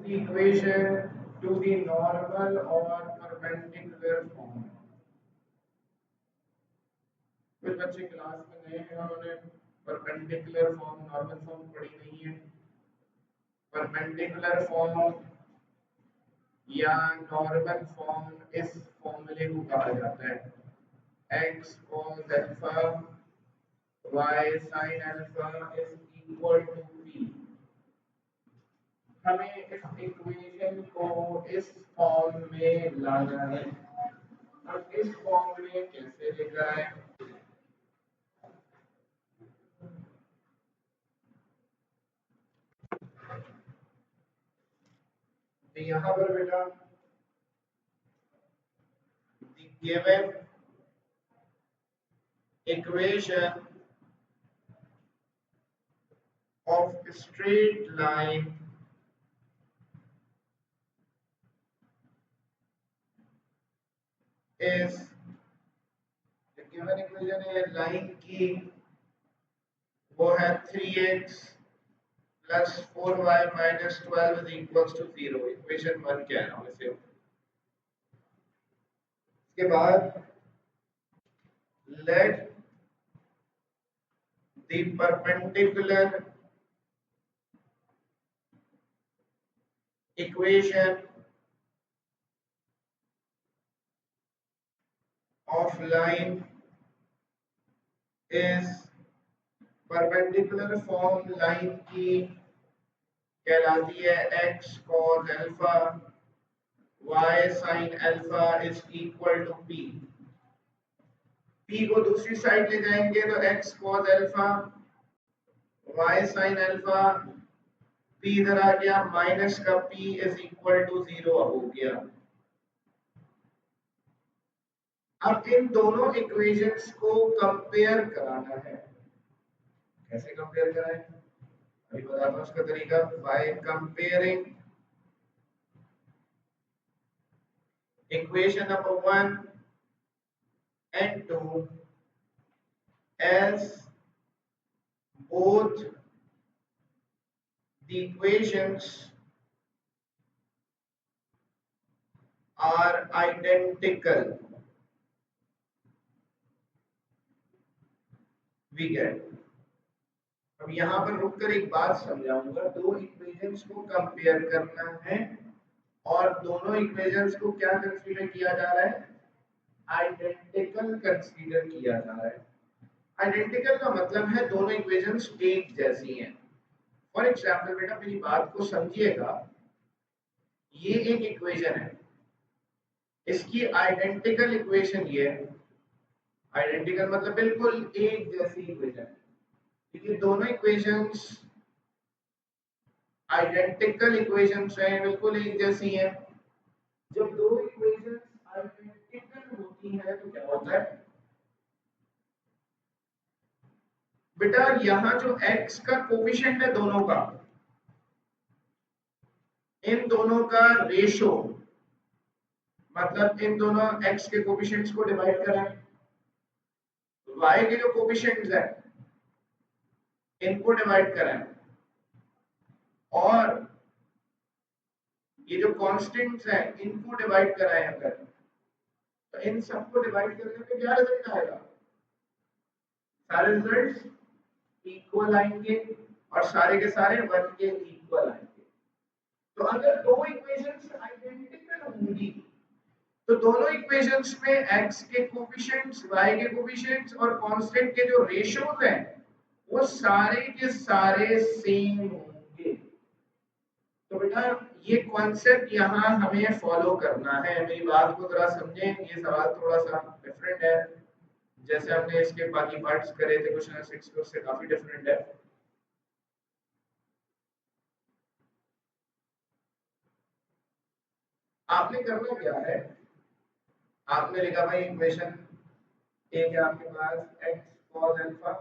the equation to the normal or perpendicular form. कुछ बच्चे class में नए हैं, उन्होंने परपेंडिकुलर फॉर्म नॉर्मल फॉर्म पढ़ी नहीं है। परपेंडिकुलर फॉर्म या नॉर्मल फॉर्म इस फॉर्मूले को कहा जाता है x cos alpha y sin alpha is equal to p। हमें इस इक्वेशन को इस फॉर्म में लाना है। अब इस फॉर्म में कैसे लेकर आए? तो यहाँ पर बेटा the given equation of straight line is the given equation है लाइन की, वो है 3x plus 4y minus 12 is equals to 0। Equation 1 क्या है ना वैसे। इसके बाद let the perpendicular equation of line is perpendicular form line की कहलाती है x cos alpha y sin alpha is equal to p। p को दूसरी साइड ले जाएंगे तो x cos alpha y sin alpha, p इधर आ गया, माइनस का p इज इक्वल टू 0 हो गया। अब इन दोनों इक्वेशंस को कंपेयर कराना है। कैसे कंपेयर कराएं? अभी बताता हूं उसका तरीका। By comparing equation number 1 and 2 as both the equations are identical, we get। अब यहाँ पर रुककर एक बात समझाऊंगा। दो इक्वेशंस को कंपेयर करना है और दोनों इक्वेशंस को क्या कंसीडर किया जा रहा है? आइडेंटिकल कंसीडर किया जा रहा है। आइडेंटिकल का मतलब है दोनों इक्वेशंस एक जैसी हैं। फॉर एग्जाम्पल बेटा मेरी बात को समझिएगा, ये एक इक्वेशन है, इसकी आइडेंटिकल इक्वेशन ये है। आइडेंटिकल मतलब बिल्कुल एक जैसी इक्वेशन है। ये दोनों इक्वेशंस आइडेंटिकल इक्वेशंस हैं, बिल्कुल एक जैसी हैं। जब दो इक्वेशंस आइडेंटिकल होती हैं तो क्या होता है बेटा? यहाँ जो x का कोफिशिएंट है दोनों का, इन दोनों का रेशो, मतलब इन दोनों x के कोफिशिएंट्स को डिवाइड करें, y के जो कोफिशिएंट्स है इनको डिवाइड करें, और ये जो कांस्टेंट्स हैं इनको डिवाइड कराएं अगर, तो इन सबको डिवाइड करने पे क्या रिजल्ट आएगा? सारे रिजल्ट्स इक्वल आएंगे और सारे के सारे 1 के इक्वल आएंगे। तो अगर दो इक्वेशंस आइडेंटिकल होंगी तो दोनों इक्वेशंस में x के कोफिशिएंट्स, y के कोफिशिएंट्स और कांस्टेंट के जो रेशियोज हैं वो सारे के सारे सेम होंगे। तो बेटा ये कॉन्सेप्ट यहाँ हमें फॉलो करना है। मेरी बात को जरा समझें, ये सवाल थोड़ा सा डिफरेंट है, जैसे हमने इसके बाकी पार्ट्स करे थे क्वेश्चन 6 के, उससे काफी डिफरेंट है। आपने करना क्या है, आपने लिखा भाई इक्वेशन एक है आपके पास x cos alpha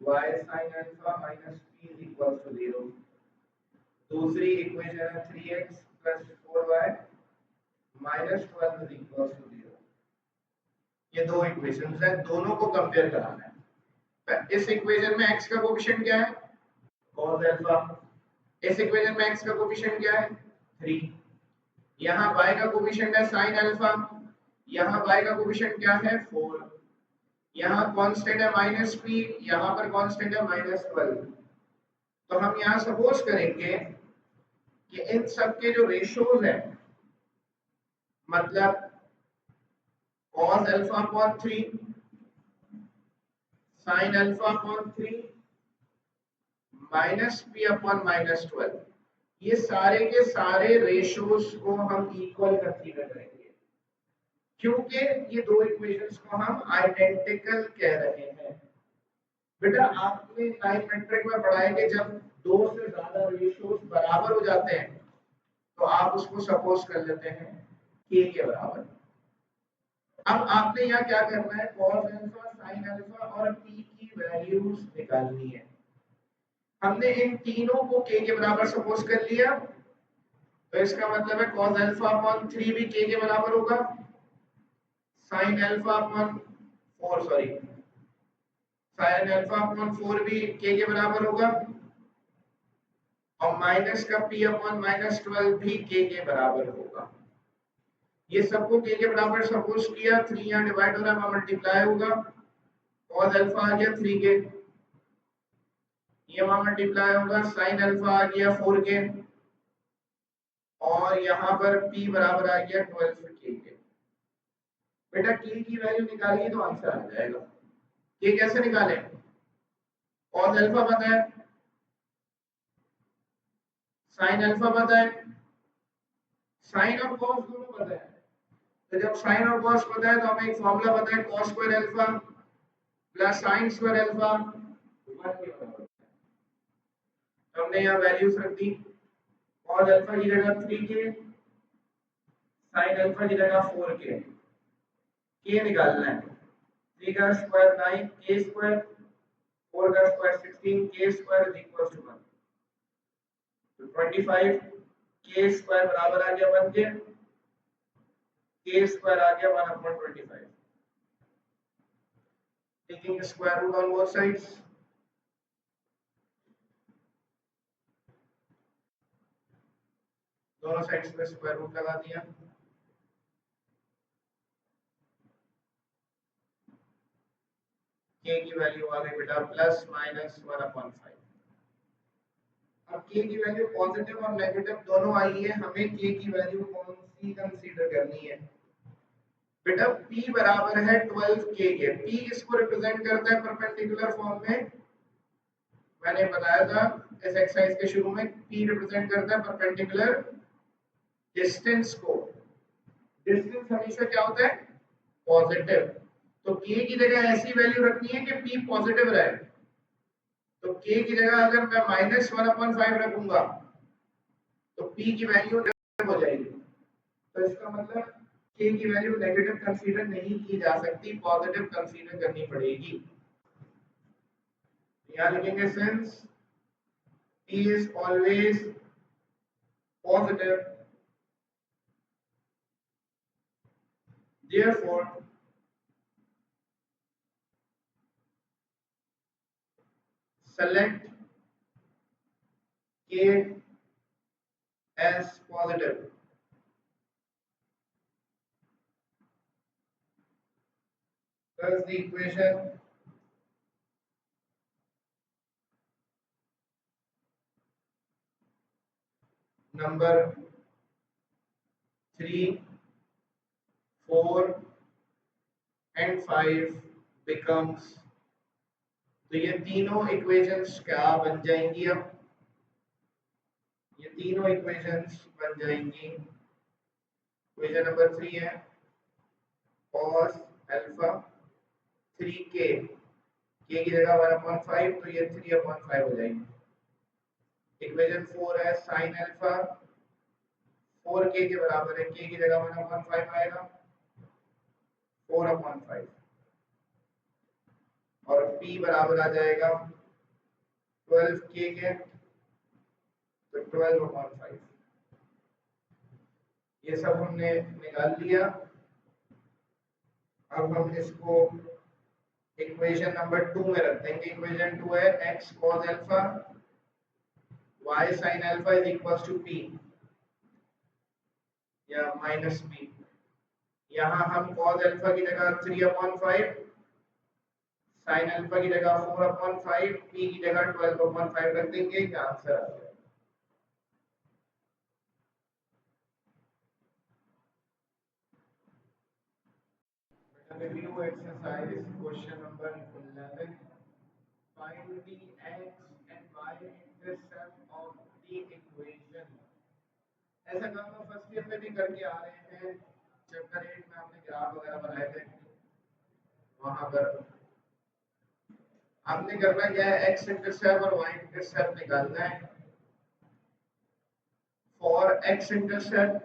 y sin alpha minus p is equal to 0। दूसरी इक्वेशन है 3x plus 4y minus 12 is equals to 0। ये दो इक्वेशंस हैं, दोनों को कंपेयर कराना है। इस इक्वेशन में x का कोएफिशिएंट क्या है? cos alpha. इस इक्वेशन में x का कोफिशिएंट क्या है 3, यहाँ y का कोफिशिएंट है sin अल्फा, यहाँ y का कोफिशिएंट क्या है 4, यहाँ कांस्टेंट है -p, यहाँ पर कांस्टेंट है -12। तो हम यहाँ सपोज करेंगे कि इन सब के जो रेशियोज है, मतलब cos alpha upon 3, sin alpha upon 3, -p upon -12, ये सारे के सारे रेशियोज को हम इक्वल कंसीडर करेंगे, क्योंकि ये दो इक्वेशंस को हम आइडेंटिकल कह रहे हैं। बेटा आपने लाइन मेट्रिक में पढ़ा है कि जब दो से ज्यादा रेशियोज बराबर हो जाते हैं तो आप उसको सपोज कर लेते हैं k के बराबर। अब आपने यहाँ क्या करना है, cos अल्फा, sin अल्फा और p की वैल्यूज निकालनी है। हमने इन तीनों को k के बराबर सपोज कर लिया, तो इसका मतलब है cos अल्फा अपॉन 3 भी k के बराबर होगा, sin alpha upon 4 sorry sin alpha upon 4 भी k के बराबर होगा, और माइनस का p अपॉन -12 भी k के बराबर होगा। ये सबको k के बराबर सपोज किया, 3 यहाँ डिवाइड हो रहा है, मल्टीप्लाई होगा, cos अल्फा आ गया 3 के, ये वहां मल्टीप्लाई होगा, sin अल्फा आ गया 4 के, और यहाँ पर p बराबर आ गया 12 k के। बेटा k की वैल्यू निकालिए तो आंसर आ जाएगा। k कैसे निकालें, cos अल्फा पता है, sin अल्फा पता है, sin और cos दोनों पता है। तो जब sin और cos पता है तो हमें एक फॉर्मूला पता है, cos square alpha plus sin square alpha 1 के बराबर है। तो हमने यहाँ वैल्यूज रख दी, cos अल्फा की जगह 3 के, sin अल्फा की जगह 4 के, k निकालना है, 3 का स्क्वायर 9 k स्क्वायर, 4 का square 16 k square is equal to 1, तो 25 k स्क्वायर बराबर आ गया 1 के, k स्क्वायर आ गया 1/25, taking the square root on both sides, दोनों साइड्स पे स्क्वायर रूट लगा दिया, k की वैल्यू आ गई बेटा ±1/5। अब k की वैल्यू पॉजिटिव और नेगेटिव दोनों आई है, हमें k की वैल्यू कौन सी कंसीडर करनी है। बेटा p बराबर है 12 k के, p इसको रिप्रेजेंट करता है परपेंडिकुलर फॉर्म में, मैंने बताया था इस एक्सरसाइज के शुरू में, p रिप्रेजेंट करता है परपेंडिकुलर डिस्टेंस को। डिस्टेंस हमेशा क्या होता है पॉजिटिव, तो k की जगह ऐसी वैल्यू रखनी है कि p पॉजिटिव रहे। तो k की जगह अगर मैं -1/5 रखूंगा तो p की वैल्यू नेगेटिव हो जाएगी, तो इसका मतलब k की वैल्यू नेगेटिव कंसीडर नहीं की जा सकती, पॉजिटिव कंसीडर करनी पड़ेगी। यहाँ लिखेंगे since p is always positive, therefore select k as positive। Thus the equation number 3, 4 and 5 becomes, तो ये तीनों इक्वेशंस क्या बन जाएंगी, अब ये तीनों इक्वेशंस बन जाएंगी। इक्वेशन नंबर 3 है cos अल्फा 3k, k की जगह 1/5 तो ये 3/5 हो जाएंगी। इक्वेशन 4 है sin अल्फा 4k के बराबर है, k की जगह 1/5 आएगा 4/5, और p बराबर आ जाएगा 12k के, तो 12/5। ये सब हमने निकाल लिया। अब हम इसको इक्वेशन नंबर 2 में रख देंगे। इक्वेशन 2 है x cos alpha y sin alpha is equals to p या माइनस p। यहाँ हम cos अल्फा की जगह 3/5, sin अल्फा की जगह 4/5, p की जगह 12/5 रख देंगे। क्या आंसर आ गया? Review exercise question number 11. Find the x and y intercept of the equation। ऐसा काम हम फर्स्ट ईयर में भी करके आ रहे हैं। चैप्टर 8 में आपने ग्राफ वगैरह बनाए थे, वहां पर आपने करना क्या है, x इंटरसेप्ट और y इंटरसेप्ट निकालना है। For x intercept,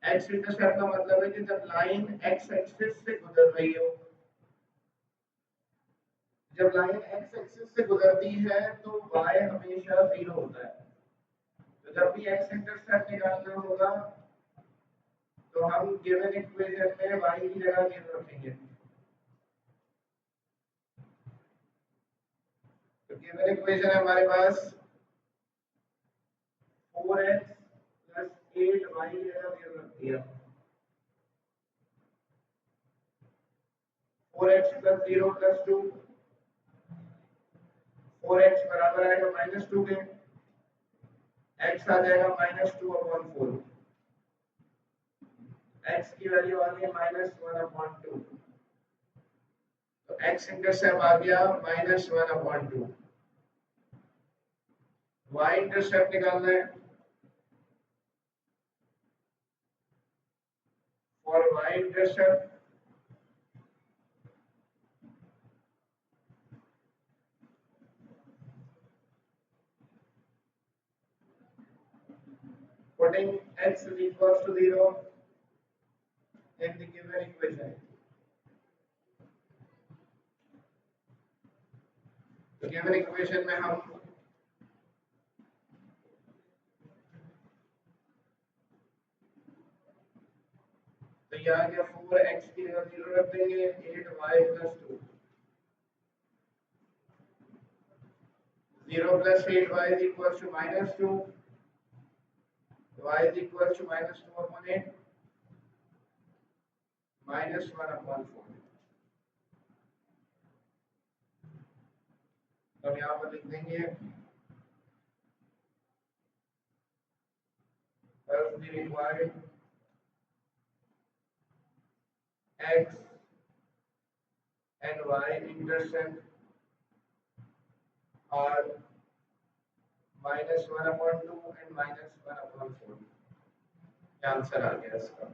x intercept का मतलब है कि जब लाइन x एक्सिस से गुजर रही हो, जब लाइन x एक्सिस से गुजरती है तो y हमेशा 0 होता है। तो जब भी x इंटरसेप्ट निकालना होगा तो हम गिवन इक्वेशन में y की जगह 0 रखेंगे। तो गिवन इक्वेशन है हमारे पास 4x plus 8y की जगह 0 रख दिया। 4x plus 0 plus 2, 4x बराबर आएगा -2 के, x आ जाएगा -2/4, x की वैल्यू आ गई -1/2। तो x इंटरसेप्ट आ गया -1/2। y इंटरसेप्ट निकालना है। For y intercept putting x is equals to 0 in the given equation। तो गिवन इक्वेशन में हम तो यहाँ क्या 4x की जगह 0 रख देंगे, 8y plus 2, 0 plus 8y is equals to -2, y is equals to -2/8, -1/4। तो हम यहाँ पर लिख देंगे as the required x and y intercept are -1/2 and -1/4। Answer आ गया इसका।